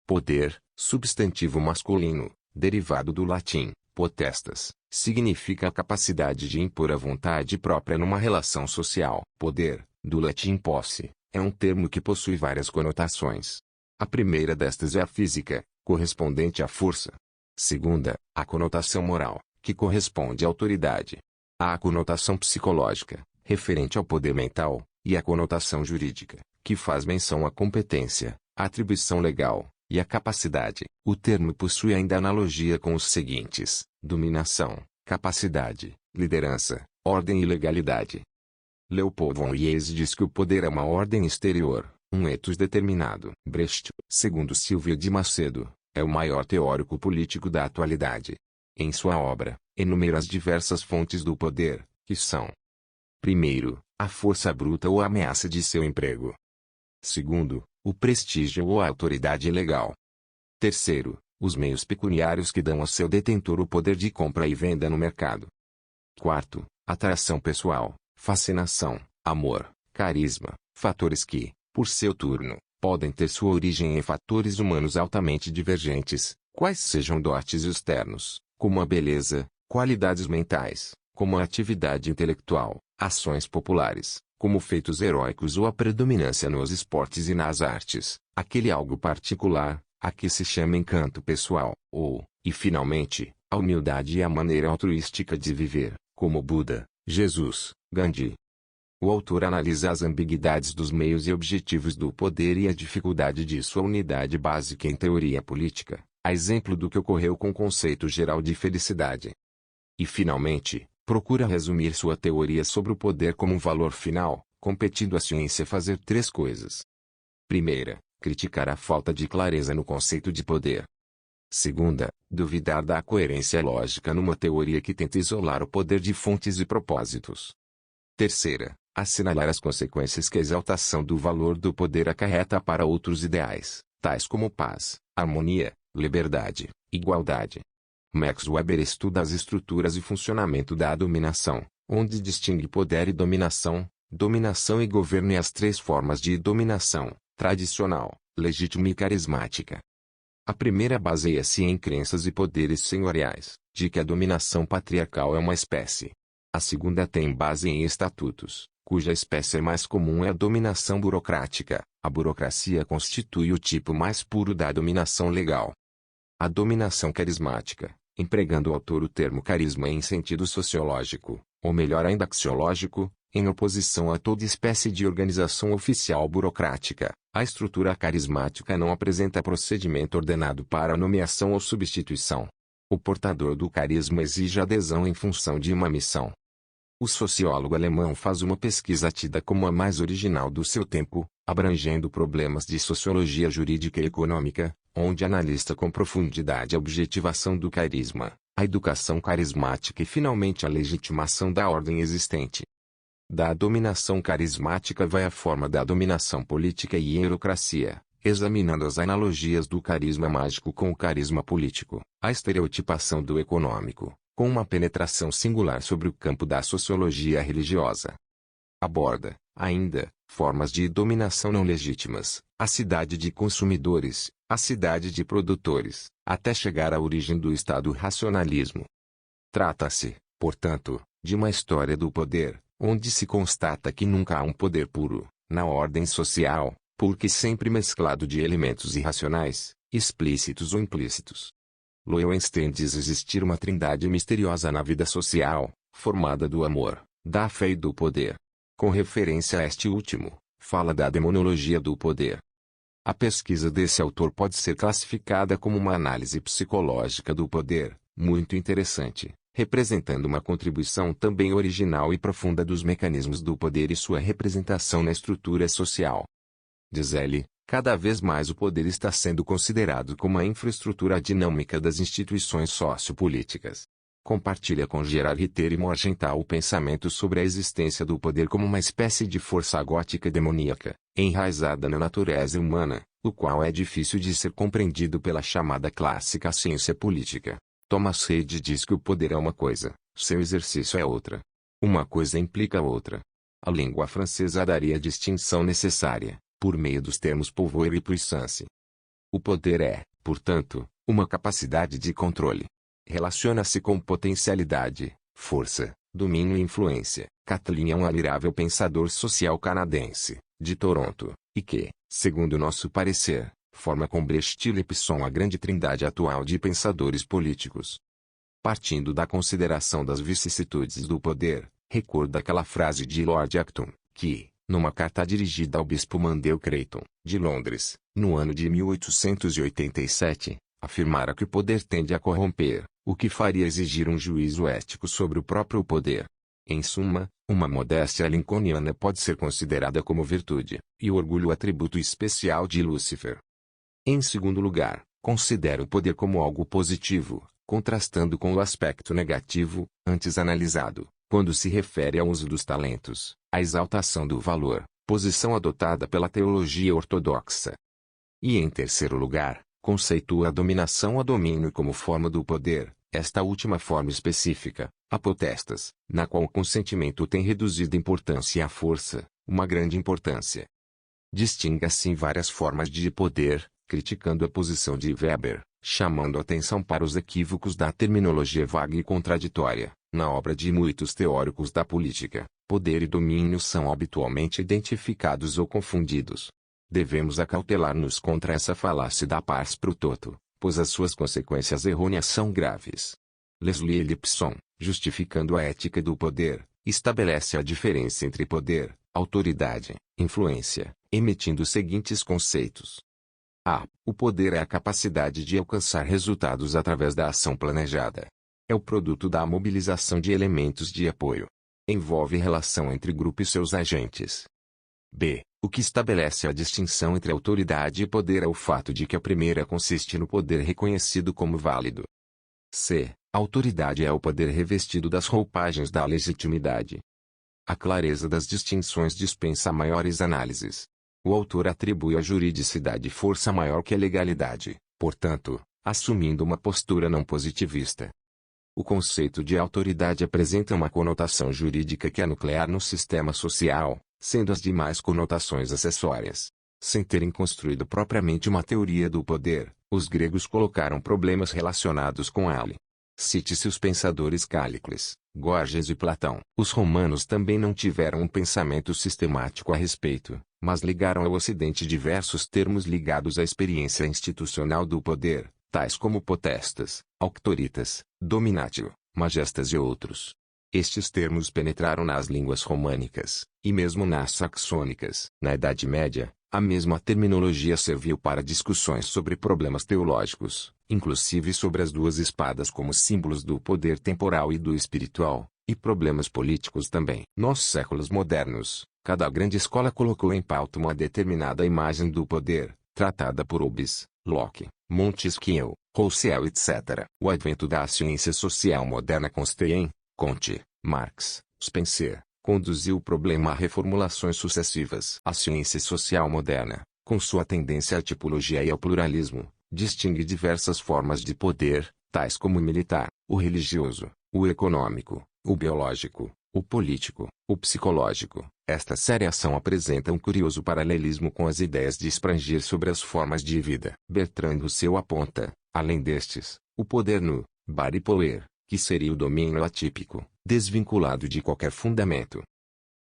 Poder, substantivo masculino, derivado do latim, potestas, significa a capacidade de impor a vontade própria numa relação social. Poder, do latim posse, é um termo que possui várias conotações. A primeira destas é a física, correspondente à força. Segunda, a conotação moral, que corresponde à autoridade. Há a conotação psicológica, referente ao poder mental, e a conotação jurídica, que faz menção à competência, à atribuição legal, e à capacidade. O termo possui ainda analogia com os seguintes: dominação, capacidade, liderança, ordem e legalidade. Leopold von Mises diz que o poder é uma ordem exterior, um ethos determinado. Brecht, segundo Silvia de Macedo, é o maior teórico político da atualidade. Em sua obra, enumera as diversas fontes do poder, que são: primeiro, a força bruta ou a ameaça de seu emprego. Segundo, o prestígio ou a autoridade legal. Terceiro, os meios pecuniários que dão ao seu detentor o poder de compra e venda no mercado. Quarto, atração pessoal, fascinação, amor, carisma, fatores que, por seu turno, podem ter sua origem em fatores humanos altamente divergentes, quais sejam dotes externos, como a beleza, qualidades mentais, como a atividade intelectual, ações populares, como feitos heróicos ou a predominância nos esportes e nas artes, aquele algo particular, a que se chama encanto pessoal, ou, e finalmente, a humildade e a maneira altruística de viver, como Buda, Jesus, Gandhi. O autor analisa as ambiguidades dos meios e objetivos do poder e a dificuldade de sua unidade básica em teoria política, a exemplo do que ocorreu com o conceito geral de felicidade. E finalmente, procura resumir sua teoria sobre o poder como um valor final, competindo à ciência fazer três coisas. Primeira, criticar a falta de clareza no conceito de poder. Segunda, duvidar da coerência lógica numa teoria que tenta isolar o poder de fontes e propósitos. Terceira, assinalar as consequências que a exaltação do valor do poder acarreta para outros ideais, tais como paz, harmonia, liberdade, igualdade. Max Weber estuda as estruturas e funcionamento da dominação, onde distingue poder e dominação, dominação e governo e as três formas de dominação: tradicional, legítima e carismática. A primeira baseia-se em crenças e poderes senhoriais, de que a dominação patriarcal é uma espécie. A segunda tem base em estatutos, cuja espécie mais comum é a dominação burocrática. A burocracia constitui o tipo mais puro da dominação legal. A dominação carismática, empregando o autor o termo carisma em sentido sociológico, ou melhor ainda axiológico, em oposição a toda espécie de organização oficial burocrática, a estrutura carismática não apresenta procedimento ordenado para nomeação ou substituição. O portador do carisma exige adesão em função de uma missão. O sociólogo alemão faz uma pesquisa tida como a mais original do seu tempo, abrangendo problemas de sociologia jurídica e econômica, onde analisa com profundidade a objetivação do carisma, a educação carismática e finalmente a legitimação da ordem existente. Da dominação carismática vai a forma da dominação política e hierocracia, examinando as analogias do carisma mágico com o carisma político, a estereotipação do econômico, com uma penetração singular sobre o campo da sociologia religiosa. Aborda, ainda, formas de dominação não legítimas, a cidade de consumidores, a cidade de produtores, até chegar à origem do Estado racionalismo. Trata-se, portanto, de uma história do poder, onde se constata que nunca há um poder puro, na ordem social, porque sempre mesclado de elementos irracionais, explícitos ou implícitos. Loewenstein diz existir uma trindade misteriosa na vida social, formada do amor, da fé e do poder. Com referência a este último, fala da demonologia do poder. A pesquisa desse autor pode ser classificada como uma análise psicológica do poder, muito interessante, representando uma contribuição também original e profunda dos mecanismos do poder e sua representação na estrutura social. Diz ele, cada vez mais o poder está sendo considerado como a infraestrutura dinâmica das instituições sociopolíticas. Compartilha com Gerard Ritter e Morgenthau o pensamento sobre a existência do poder como uma espécie de força gótica demoníaca, enraizada na natureza humana, o qual é difícil de ser compreendido pela chamada clássica ciência política. Thomas Reid diz que o poder é uma coisa, seu exercício é outra. Uma coisa implica outra. A língua francesa daria a distinção necessária, por meio dos termos pouvoir e puissance. O poder é, portanto, uma capacidade de controle. Relaciona-se com potencialidade, força, domínio e influência. Catlin é um admirável pensador social canadense, de Toronto, e que, segundo nosso parecer, forma com Brecht e Lipson a grande trindade atual de pensadores políticos. Partindo da consideração das vicissitudes do poder, recorda aquela frase de Lord Acton, que, numa carta dirigida ao bispo Mandell Creighton, de Londres, no ano de 1887, afirmara que o poder tende a corromper, o que faria exigir um juízo ético sobre o próprio poder. Em suma, uma modéstia lincolniana pode ser considerada como virtude, e o orgulho atributo especial de Lúcifer. Em segundo lugar, considera o poder como algo positivo, contrastando com o aspecto negativo, antes analisado, quando se refere ao uso dos talentos, a exaltação do valor, posição adotada pela teologia ortodoxa. E em terceiro lugar, conceitua a dominação ou domínio como forma do poder, esta última forma específica, apotestas, na qual o consentimento tem reduzida importância à força, uma grande importância. Distingue assim várias formas de poder, criticando a posição de Weber, chamando atenção para os equívocos da terminologia vaga e contraditória. Na obra de muitos teóricos da política, poder e domínio são habitualmente identificados ou confundidos. Devemos acautelar-nos contra essa falácia da pars pro toto, pois as suas consequências errôneas são graves. Leslie Lipson, justificando a ética do poder, estabelece a diferença entre poder, autoridade, influência, emitindo os seguintes conceitos. A. O poder é a capacidade de alcançar resultados através da ação planejada. É o produto da mobilização de elementos de apoio. Envolve relação entre grupo e seus agentes. B. O que estabelece a distinção entre autoridade e poder é o fato de que a primeira consiste no poder reconhecido como válido. C. A autoridade é o poder revestido das roupagens da legitimidade. A clareza das distinções dispensa maiores análises. O autor atribui à juridicidade força maior que a legalidade, portanto, assumindo uma postura não positivista. O conceito de autoridade apresenta uma conotação jurídica que é nuclear no sistema social, sendo as demais conotações acessórias. Sem terem construído propriamente uma teoria do poder, os gregos colocaram problemas relacionados com ele. Cite-se os pensadores Cállicles, Gorgias e Platão. Os romanos também não tiveram um pensamento sistemático a respeito, mas ligaram ao Ocidente diversos termos ligados à experiência institucional do poder, tais como potestas, auctoritas, dominatio, majestas e outros. Estes termos penetraram nas línguas românicas, e mesmo nas saxônicas. Na Idade Média, a mesma terminologia serviu para discussões sobre problemas teológicos, inclusive sobre as duas espadas como símbolos do poder temporal e do espiritual, e problemas políticos também. Nos séculos modernos, cada grande escola colocou em pauta uma determinada imagem do poder, tratada por Hobbes, Locke, Montesquieu, Rousseau etc. O advento da ciência social moderna com Stein, Comte, Marx, Spencer, conduziu o problema a reformulações sucessivas. A ciência social moderna, com sua tendência à tipologia e ao pluralismo, distingue diversas formas de poder, tais como o militar, o religioso, o econômico, o biológico, o político, o psicológico. Esta seriação apresenta um curioso paralelismo com as ideias de Spranger sobre as formas de vida. Bertrand Russell aponta, além destes, o poder no body power, que seria o domínio atípico, desvinculado de qualquer fundamento.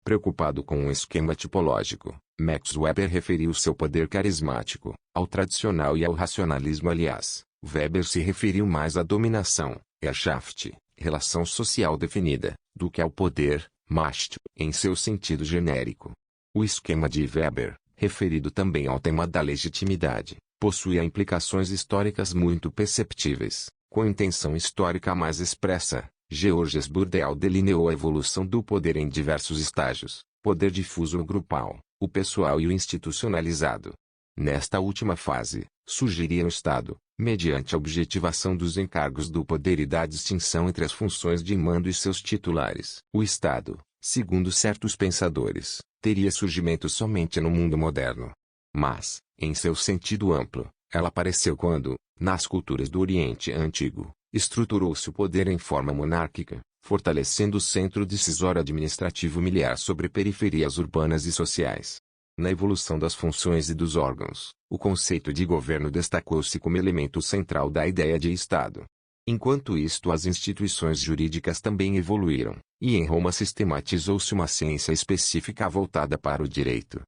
Preocupado com um esquema tipológico, Max Weber referiu seu poder carismático, ao tradicional e ao racionalismo. Aliás, Weber se referiu mais à dominação, Herrschaft, relação social definida, do que ao poder, Macht, em seu sentido genérico. O esquema de Weber, referido também ao tema da legitimidade, possui implicações históricas muito perceptíveis. Com intenção histórica mais expressa, Georges Bourdieu delineou a evolução do poder em diversos estágios: poder difuso ou grupal, o pessoal e o institucionalizado. Nesta última fase, surgiria o Estado, mediante a objetivação dos encargos do poder e da distinção entre as funções de mando e seus titulares. O Estado, segundo certos pensadores, teria surgimento somente no mundo moderno. Mas, em seu sentido amplo, ela apareceu quando, nas culturas do Oriente Antigo, estruturou-se o poder em forma monárquica, fortalecendo o centro decisório administrativo miliar sobre periferias urbanas e sociais. Na evolução das funções e dos órgãos, o conceito de governo destacou-se como elemento central da ideia de Estado. Enquanto isto, as instituições jurídicas também evoluíram, e em Roma sistematizou-se uma ciência específica voltada para o direito.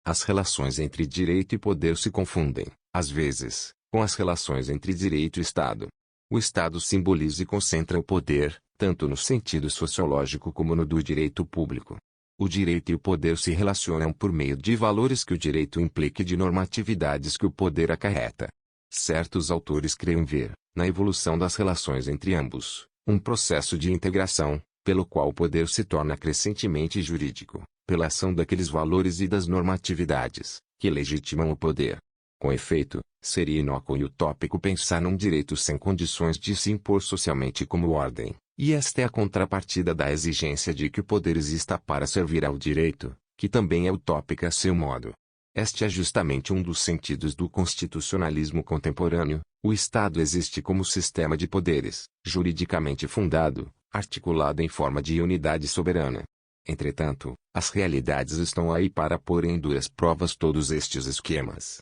As relações entre direito e poder se confundem, às vezes, com as relações entre direito e Estado. O Estado simboliza e concentra o poder, tanto no sentido sociológico como no do direito público. O direito e o poder se relacionam por meio de valores que o direito implica e de normatividades que o poder acarreta. Certos autores creem ver, na evolução das relações entre ambos, um processo de integração, pelo qual o poder se torna crescentemente jurídico, pela ação daqueles valores e das normatividades, que legitimam o poder. Com efeito, seria inócuo e utópico pensar num direito sem condições de se impor socialmente como ordem, e esta é a contrapartida da exigência de que o poder exista para servir ao direito, que também é utópica a seu modo. Este é justamente um dos sentidos do constitucionalismo contemporâneo. O Estado existe como sistema de poderes, juridicamente fundado, articulado em forma de unidade soberana. Entretanto, as realidades estão aí para pôr em duras provas todos estes esquemas.